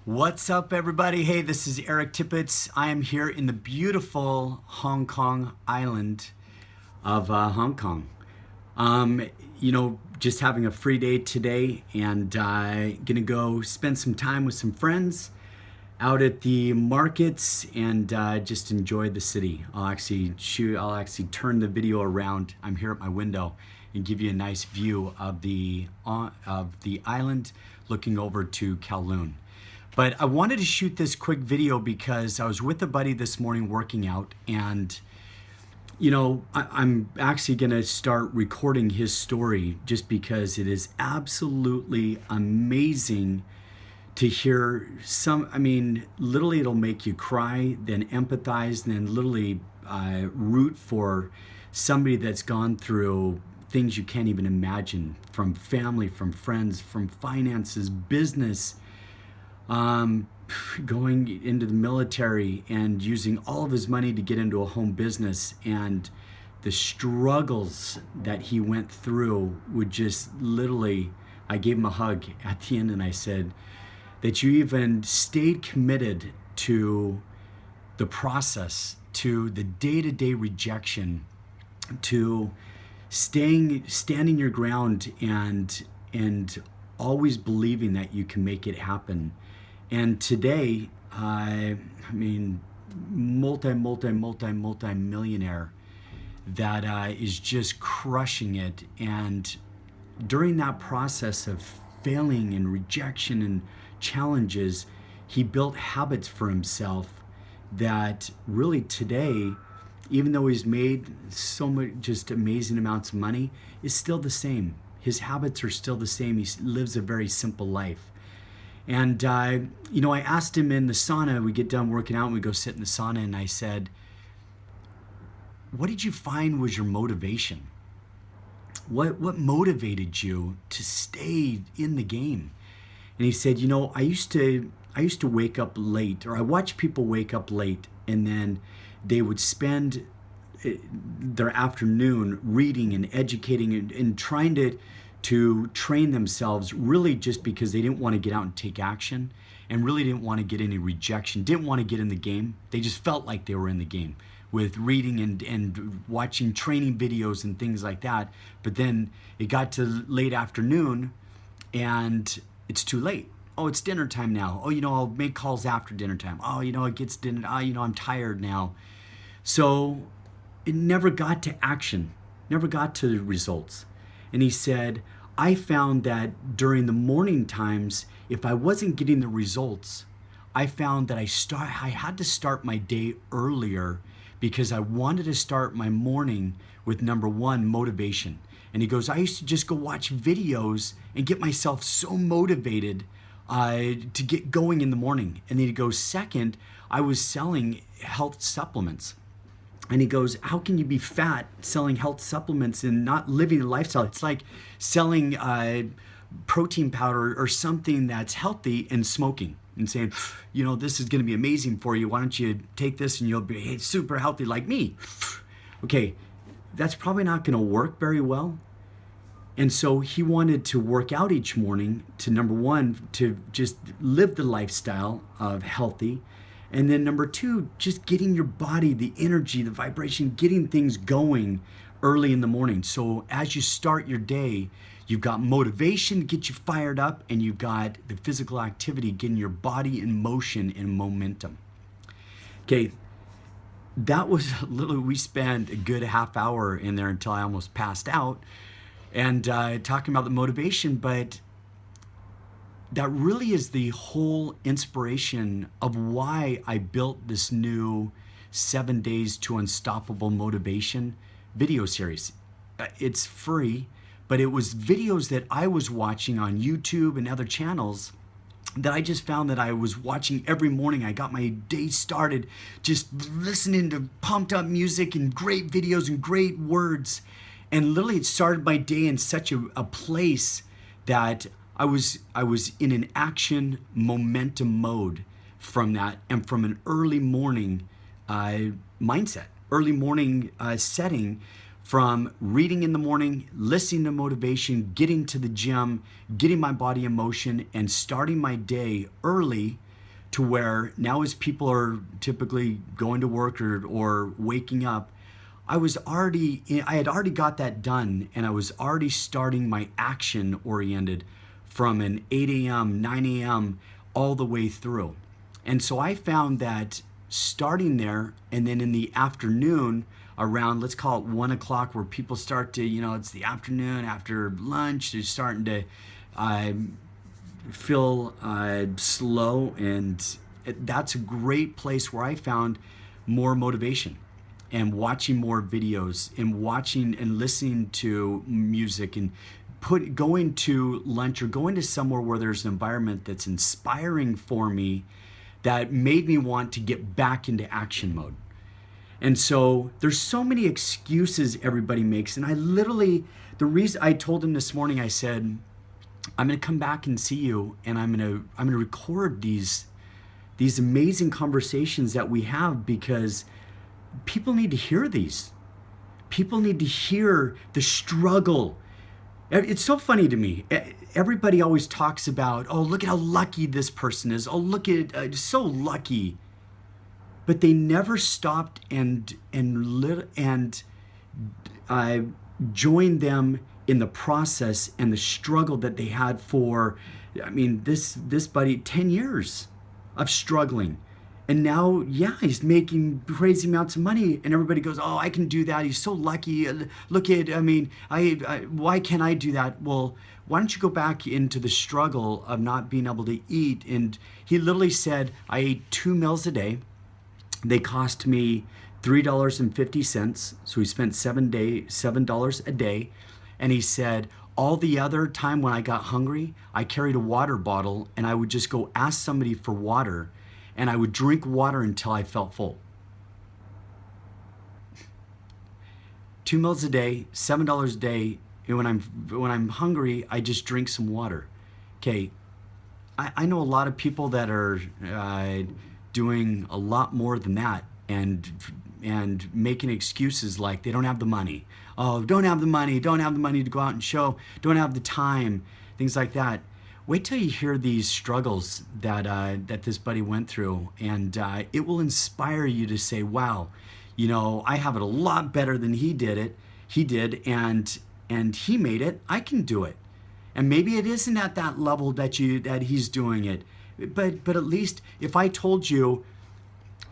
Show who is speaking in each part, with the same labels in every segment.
Speaker 1: What's up, everybody? Hey, this is Eric Tippett. I am here in the beautiful Hong Kong island of Hong Kong. Um, just having a free day today and gonna go spend some time with some friends out at the markets and just enjoy the city. I'll actually turn the video around. I'm here at my window and give you a nice view of the island looking over to Kowloon. But I wanted to shoot this quick video because I was with a buddy this morning working out, and I'm actually going to start recording his story just because it is absolutely amazing to hear literally it'll make you cry, then empathize, and then literally root for somebody that's gone through things you can't even imagine, from family, from friends, from finances, business, going into the military and using all of his money to get into a home business, and the struggles that he went through would just literally, I gave him a hug at the end and I said that you even stayed committed to the process, to the day-to-day rejection, to standing your ground and always believing that you can make it happen. And today, multi-millionaire that is just crushing it. And during that process of failing and rejection and challenges, he built habits for himself that really today, even though he's made so much, just amazing amounts of money, is still the same. His habits are still the same. He lives a very simple life. And, I asked him in the sauna, we get done working out and we go sit in the sauna, and I said, what did you find was your motivation? What motivated you to stay in the game? And he said, I used to wake up late, or I watched people wake up late, and then they would spend their afternoon reading and educating and trying to train themselves, really just because they didn't want to get out and take action, and really didn't want to get any rejection, didn't want to get in the game. They just felt like they were in the game with reading and watching training videos and things like that. But then it got to late afternoon and it's too late. Oh, it's dinner time now. Oh, I'll make calls after dinner time. Oh, it gets dinner. I'm tired now. So it never got to action, never got to results. And he said, I found that during the morning times, if I wasn't getting the results, I found that I had to start my day earlier because I wanted to start my morning with, number one, motivation. And he goes, I used to just go watch videos and get myself so motivated to get going in the morning. And then he goes, second, I was selling health supplements. And he goes, how can you be fat selling health supplements and not living a lifestyle? It's like selling protein powder or something that's healthy and smoking and saying, this is going to be amazing for you. Why don't you take this and you'll be super healthy like me? Okay, that's probably not going to work very well. And so he wanted to work out each morning to, number one, to just live the lifestyle of healthy. And then number two, just getting your body, the energy, the vibration, getting things going early in the morning. So as you start your day, you've got motivation to get you fired up, and you've got the physical activity, getting your body in motion and momentum. Okay, that was literally, we spent a good half hour in there until I almost passed out and talking about the motivation, but that really is the whole inspiration of why I built this new 7 Days to Unstoppable Motivation video series. It's free, but it was videos that I was watching on YouTube and other channels that I just found that I was watching every morning. I got my day started just listening to pumped up music and great videos and great words. And literally it started my day in such a place that I was in an action momentum mode from that, and from an early morning mindset, early morning setting, from reading in the morning, listening to motivation, getting to the gym, getting my body in motion, and starting my day early to where now as people are typically going to work or waking up, I had already got that done, and I was already starting my action oriented from an 8 a.m., 9 a.m. all the way through. And so I found that starting there, and then in the afternoon around, let's call it 1 o'clock, where people start to, it's the afternoon after lunch, they're starting to feel slow, and that's a great place where I found more motivation, and watching more videos, and watching and listening to music, and going to lunch or going to somewhere where there's an environment that's inspiring for me, that made me want to get back into action mode. And so there's so many excuses everybody makes. And the reason I told him this morning, I said, I'm going to come back and see you, and I'm going to record these amazing conversations that we have, because people need to hear these. People need to hear the struggle. It's so funny to me. Everybody always talks about, oh, look at how lucky this person is. Oh, look at so lucky. But they never stopped and joined them in the process and the struggle that they had for, this buddy, 10 years of struggling. And now, he's making crazy amounts of money, and everybody goes, oh, I can do that. He's so lucky. Look at, why can't I do that? Well, why don't you go back into the struggle of not being able to eat? And he literally said, I ate 2 meals a day. They cost me $3.50. So he spent $7 a day. And he said, all the other time when I got hungry, I carried a water bottle, and I would just go ask somebody for water, and I would drink water until I felt full. 2 meals a day, $7 a day, and when I'm hungry, I just drink some water. Okay, I know a lot of people that are doing a lot more than that, and making excuses like they don't have the money. Oh, don't have the money to go out and show, don't have the time, things like that. Wait till you hear these struggles that this buddy went through, and it will inspire you to say, wow, I have it a lot better than he did, and he made it. I can do it. And maybe it isn't at that level that he's doing it, but at least if I told you,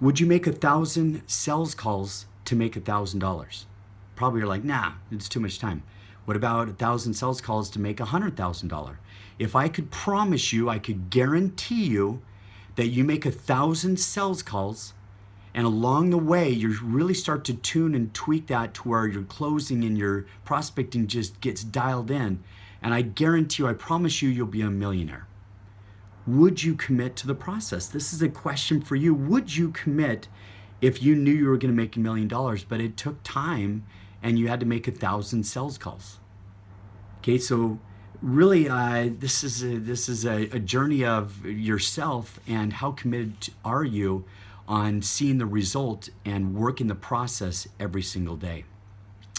Speaker 1: would you make 1,000 sales calls to make $1,000? Probably you're like, nah, it's too much time. What about 1,000 sales calls to make $100,000? If I could promise you, I could guarantee you that you make 1,000 sales calls, and along the way, you really start to tune and tweak that to where your closing and your prospecting just gets dialed in. And I guarantee you, I promise you, you'll be a millionaire. Would you commit to the process? This is a question for you. Would you commit if you knew you were going to make $1 million, but it took time and you had to make 1,000 sales calls? Okay, so really, this is a journey of yourself, and how committed are you on seeing the result and working the process every single day.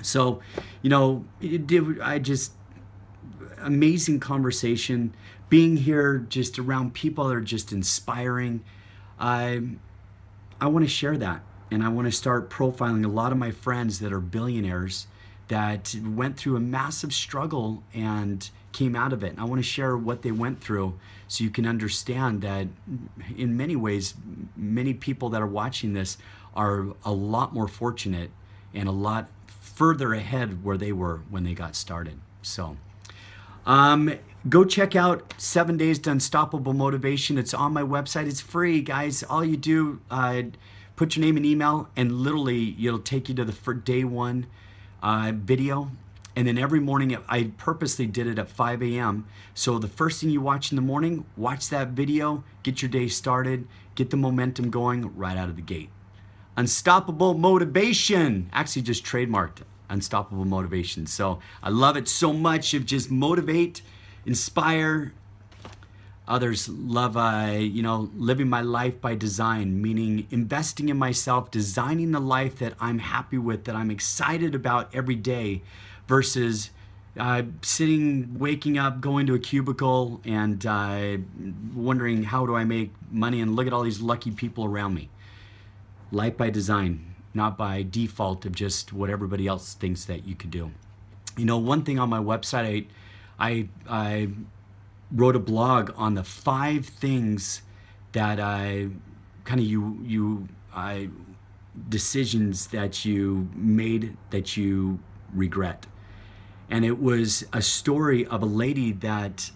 Speaker 1: So, amazing conversation, being here just around people that are just inspiring. I want to share that, and I want to start profiling a lot of my friends that are billionaires that went through a massive struggle and came out of it. And I want to share what they went through so you can understand that in many ways, many people that are watching this are a lot more fortunate and a lot further ahead where they were when they got started. So go check out 7 Days to Unstoppable Motivation. It's on my website. It's free, guys. All you do, put your name and email, and literally it'll take you to the day one video. And then every morning, I purposely did it at 5 a.m. So the first thing you watch in the morning, watch that video, get your day started, get the momentum going right out of the gate. Unstoppable Motivation. Actually just trademarked Unstoppable Motivation. So I love it so much. Of just motivate, inspire others. Love, living my life by design, meaning investing in myself, designing the life that I'm happy with, that I'm excited about every day, versus sitting, waking up, going to a cubicle, and wondering how do I make money, and look at all these lucky people around me. Life by design, not by default of just what everybody else thinks that you could do. You know, one thing on my website, I wrote a blog on the 5 things that I kind of I decisions that you made that you regret. And it was a story of a lady that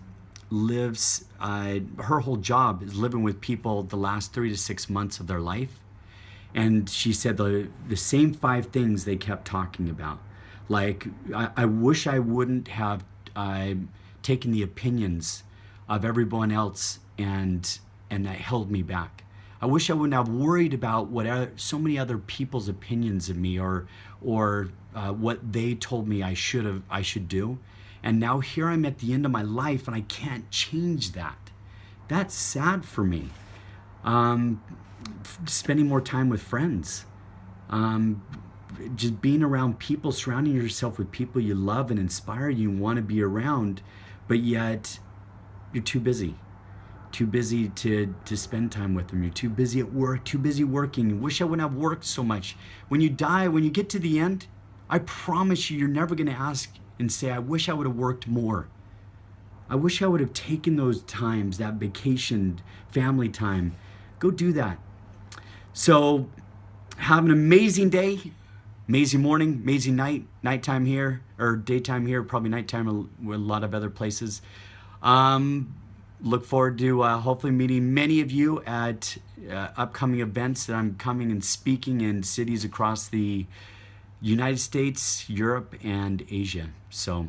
Speaker 1: lives, her whole job is living with people the last 3 to 6 months of their life. And she said the same 5 things they kept talking about. Like, I wish I wouldn't have taken the opinions of everyone else and that held me back. I wish I wouldn't have worried about so many other people's opinions of me or what they told me I should do. And now here I'm at the end of my life and I can't change that. That's sad for me. Spending more time with friends. Just being around people, surrounding yourself with people you love and inspire you want to be around, but yet you're too busy to spend time with them. You're too busy at work, too busy working. You wish I wouldn't have worked so much. When you die, when you get to the end, I promise you're never going to ask and say, I wish I would have worked more. I wish I would have taken those times, that vacation, family time. Go do that. So have an amazing day, amazing morning, amazing night, nighttime here, or daytime here, probably nighttime with a lot of other places. Look forward to hopefully meeting many of you at upcoming events that I'm coming and speaking in cities across the United States, Europe, and Asia. So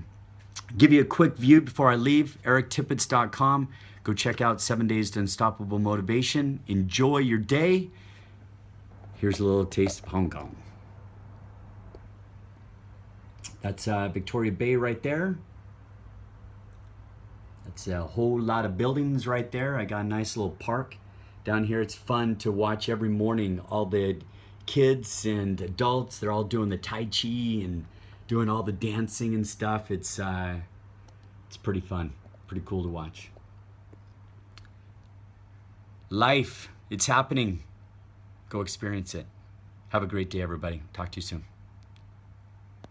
Speaker 1: give you a quick view before I leave, erictippett.com. Go check out 7 Days to Unstoppable Motivation. Enjoy your day. Here's a little taste of Hong Kong. That's Victoria Bay right there. That's a whole lot of buildings right there. I got a nice little park down here. It's fun to watch every morning. All the kids and adults, they're all doing the Tai Chi and doing all the dancing and stuff. It's pretty fun, pretty cool to watch. Life, it's happening. Go experience it. Have a great day, everybody. Talk to you soon.